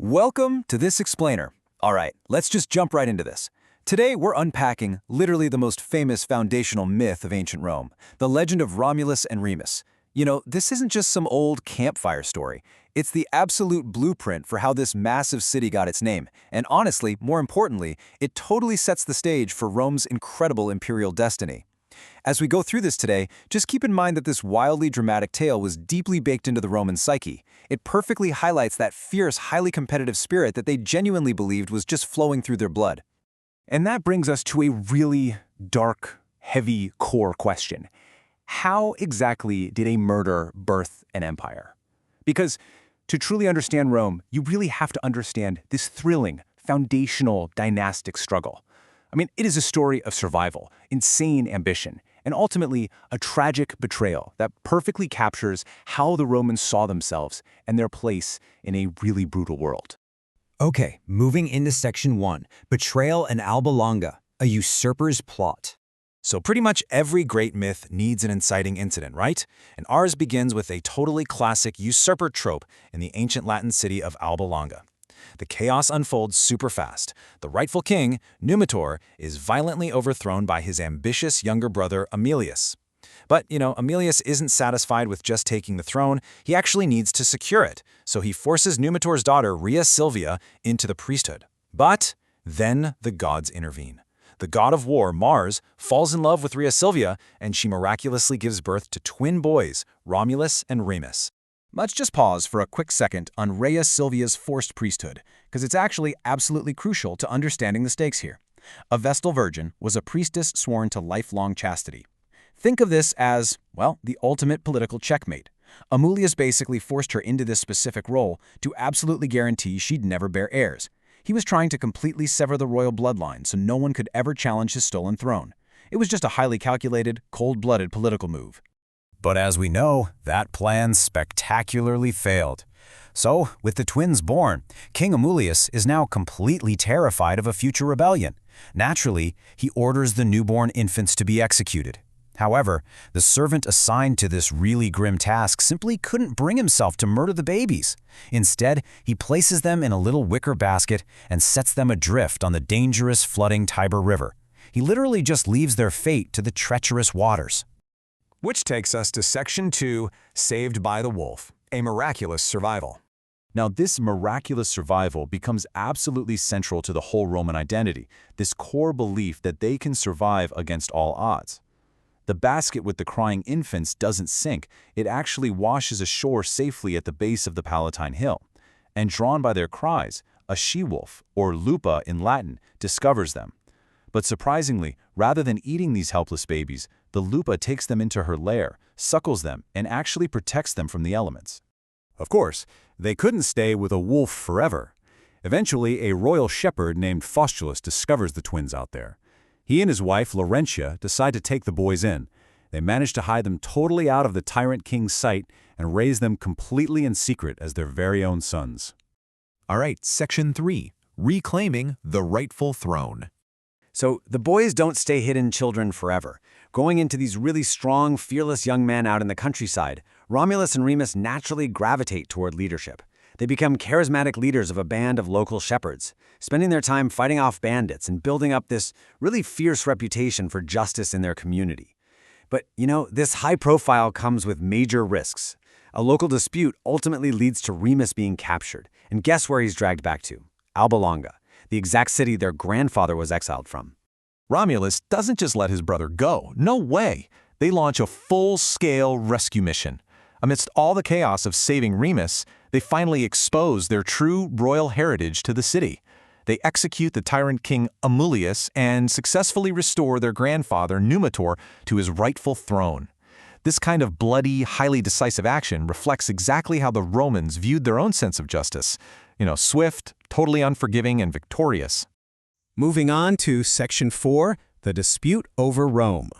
Welcome to this explainer. All right, let's just jump right into this. Today, we're unpacking literally the most famous foundational myth of ancient Rome, the legend of Romulus and Remus. You know, this isn't just some old campfire story. It's the absolute blueprint for how this massive city got its name. And honestly, more importantly, it totally sets the stage for Rome's incredible imperial destiny. As we go through this today, just keep in mind that this wildly dramatic tale was deeply baked into the Roman psyche. It perfectly highlights that fierce, highly competitive spirit that they genuinely believed was just flowing through their blood. And that brings us to a really dark, heavy core question. How exactly did a murder birth an empire? Because to truly understand Rome, you really have to understand this thrilling, foundational dynastic struggle. I mean, it is a story of survival, insane ambition, and ultimately a tragic betrayal that perfectly captures how the Romans saw themselves and their place in a really brutal world. Okay, moving into section 1, betrayal and alba longa, a usurper's plot. So pretty much every great myth needs an inciting incident, right? And ours begins with a totally classic usurper trope in the ancient Latin city of Alba Longa. The chaos unfolds super fast. The rightful king, Numitor, is violently overthrown by his ambitious younger brother, Aemilius. But, Aemilius isn't satisfied with just taking the throne. He actually needs to secure it. So he forces Numitor's daughter, Rhea Silvia, into the priesthood. But then the gods intervene. The god of war, Mars, falls in love with Rhea Silvia, and she miraculously gives birth to twin boys, Romulus and Remus. Let's just pause for a quick second on Rhea Silvia's forced priesthood, because it's actually absolutely crucial to understanding the stakes here. A Vestal Virgin was a priestess sworn to lifelong chastity. Think of this as, well, the ultimate political checkmate. Amulius basically forced her into this specific role to absolutely guarantee she'd never bear heirs. He was trying to completely sever the royal bloodline so no one could ever challenge his stolen throne. It was just a highly calculated, cold-blooded political move. But as we know, that plan spectacularly failed. So, with the twins born, King Amulius is now completely terrified of a future rebellion. Naturally, he orders the newborn infants to be executed. However, the servant assigned to this really grim task simply couldn't bring himself to murder the babies. Instead, he places them in a little wicker basket and sets them adrift on the dangerous flooding Tiber River. He literally just leaves their fate to the treacherous waters. Which takes us to Section 2, Saved by the Wolf, a miraculous survival. Now, this miraculous survival becomes absolutely central to the whole Roman identity, this core belief that they can survive against all odds. The basket with the crying infants doesn't sink, it actually washes ashore safely at the base of the Palatine Hill. And drawn by their cries, a she-wolf, or lupa in Latin, discovers them. But surprisingly, rather than eating these helpless babies, the lupa takes them into her lair, suckles them, and actually protects them from the elements. Of course, they couldn't stay with a wolf forever. Eventually, a royal shepherd named Faustulus discovers the twins out there. He and his wife, Laurentia, decide to take the boys in. They manage to hide them totally out of the tyrant king's sight and raise them completely in secret as their very own sons. All right, Section 3, Reclaiming the Rightful Throne. So the boys don't stay hidden children forever. Going into these really strong, fearless young men out in the countryside, Romulus and Remus naturally gravitate toward leadership. They become charismatic leaders of a band of local shepherds, spending their time fighting off bandits and building up this really fierce reputation for justice in their community. But, this high profile comes with major risks. A local dispute ultimately leads to Remus being captured, and guess where he's dragged back to? Alba Longa, the exact city their grandfather was exiled from. Romulus doesn't just let his brother go. No way! They launch a full-scale rescue mission. Amidst all the chaos of saving Remus, they finally expose their true royal heritage to the city. They execute the tyrant king Amulius and successfully restore their grandfather Numitor to his rightful throne. This kind of bloody, highly decisive action reflects exactly how the Romans viewed their own sense of justice. Swift, totally unforgiving, and victorious. Moving on to Section 4, the dispute over Rome.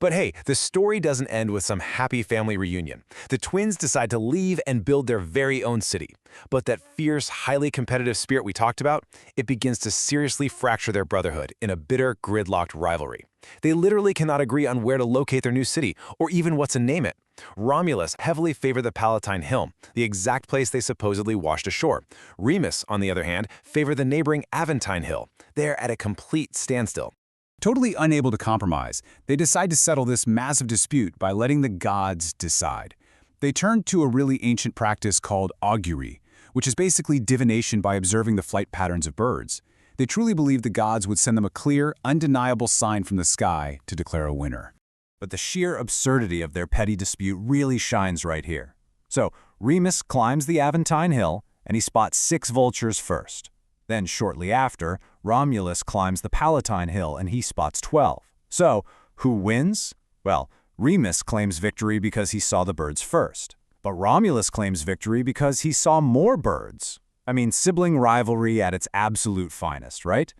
But hey, the story doesn't end with some happy family reunion. The twins decide to leave and build their very own city. But that fierce, highly competitive spirit we talked about, it begins to seriously fracture their brotherhood in a bitter, gridlocked rivalry. They literally cannot agree on where to locate their new city, or even what to name it. Romulus heavily favored the Palatine Hill, the exact place they supposedly washed ashore. Remus, on the other hand, favored the neighboring Aventine Hill. They're at a complete standstill. Totally unable to compromise, they decide to settle this massive dispute by letting the gods decide. They turn to a really ancient practice called augury, which is basically divination by observing the flight patterns of birds. They truly believed the gods would send them a clear, undeniable sign from the sky to declare a winner. But the sheer absurdity of their petty dispute really shines right here. So, Remus climbs the Aventine Hill, and he spots 6 vultures first. Then, shortly after, Romulus climbs the Palatine Hill and he spots 12. So, who wins? Well, Remus claims victory because he saw the birds first. But Romulus claims victory because he saw more birds. I mean, sibling rivalry at its absolute finest, right?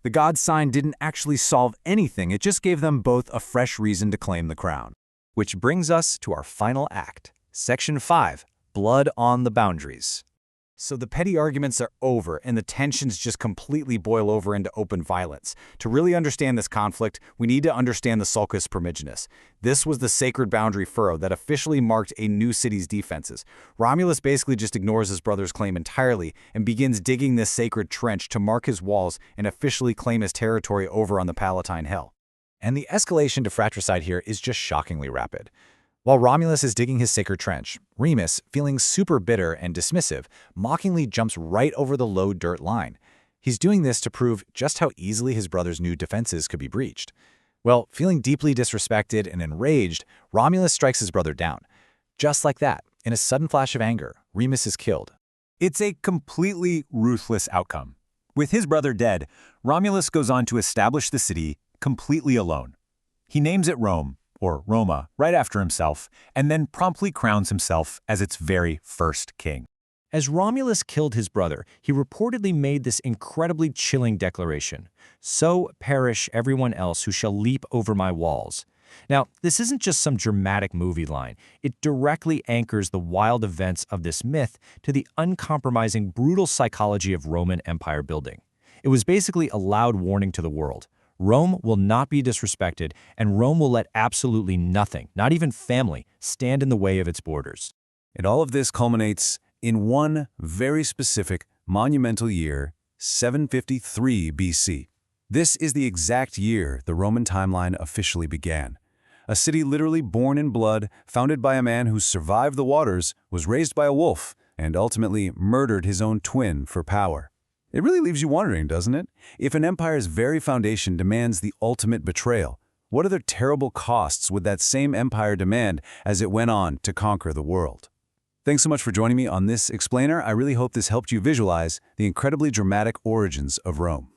The god's sign didn't actually solve anything, it just gave them both a fresh reason to claim the crown. Which brings us to our final act, Section 5, Blood on the Boundaries. So the petty arguments are over, and the tensions just completely boil over into open violence. To really understand this conflict, we need to understand the Sulcus Primigenus. This was the sacred boundary furrow that officially marked a new city's defenses. Romulus basically just ignores his brother's claim entirely and begins digging this sacred trench to mark his walls and officially claim his territory over on the Palatine Hill. And the escalation to fratricide here is just shockingly rapid. While Romulus is digging his sacred trench, Remus, feeling super bitter and dismissive, mockingly jumps right over the low dirt line. He's doing this to prove just how easily his brother's new defenses could be breached. Well, feeling deeply disrespected and enraged, Romulus strikes his brother down. Just like that, in a sudden flash of anger, Remus is killed. It's a completely ruthless outcome. With his brother dead, Romulus goes on to establish the city completely alone. He names it Rome, or Roma, right after himself, and then promptly crowns himself as its very first king. As Romulus killed his brother, he reportedly made this incredibly chilling declaration: "So perish everyone else who shall leap over my walls." Now, this isn't just some dramatic movie line. It directly anchors the wild events of this myth to the uncompromising, brutal psychology of Roman Empire building. It was basically a loud warning to the world. Rome will not be disrespected, and Rome will let absolutely nothing, not even family, stand in the way of its borders. And all of this culminates in one very specific, monumental year, 753 BC. This is the exact year the Roman timeline officially began. A city literally born in blood, founded by a man who survived the waters, was raised by a wolf, and ultimately murdered his own twin for power. It really leaves you wondering, doesn't it? If an empire's very foundation demands the ultimate betrayal, what other terrible costs would that same empire demand as it went on to conquer the world? Thanks so much for joining me on this explainer. I really hope this helped you visualize the incredibly dramatic origins of Rome.